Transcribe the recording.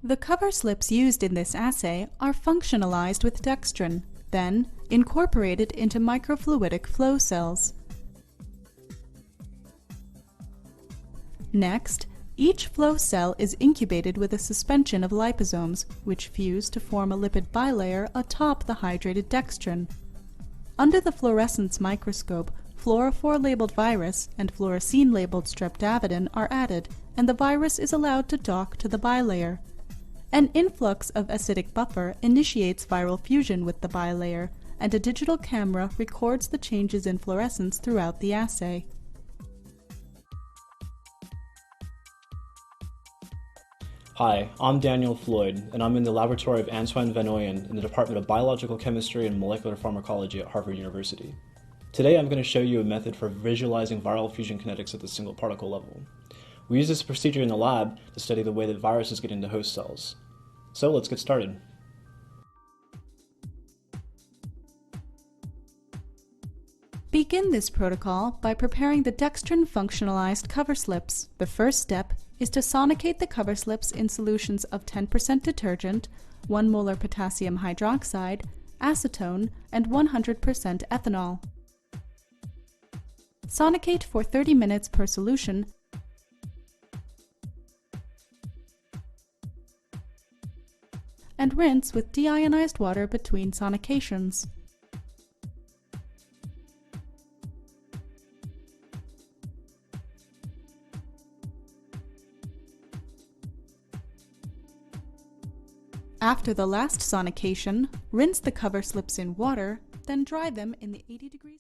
The cover slips used in this assay are functionalized with dextrin, then incorporated into microfluidic flow cells. Next, each flow cell is incubated with a suspension of liposomes, which fuse to form a lipid bilayer atop the hydrated dextrin. Under the fluorescence microscope, fluorophore-labeled virus and fluorescein-labeled streptavidin are added, and the virus is allowed to dock to the bilayer. An influx of acidic buffer initiates viral fusion with the bilayer, and a digital camera records the changes in fluorescence throughout the assay. Hi, I'm Daniel Floyd, and I'm in the laboratory of Antoine van Oijen in the Department of Biological Chemistry and Molecular Pharmacology at Harvard University. Today I'm going to show you a method for visualizing viral fusion kinetics at the single particle level. We use this procedure in the lab to study the way that viruses get into host cells. So let's get started. Begin this protocol by preparing the dextrin functionalized cover slips. The first step is to sonicate the cover slips in solutions of 10% detergent, 1 molar potassium hydroxide, acetone, and 100% ethanol. Sonicate for 30 minutes per solution and rinse with deionized water between sonications. After the last sonication, rinse the cover slips in water, then dry them in the 80 degrees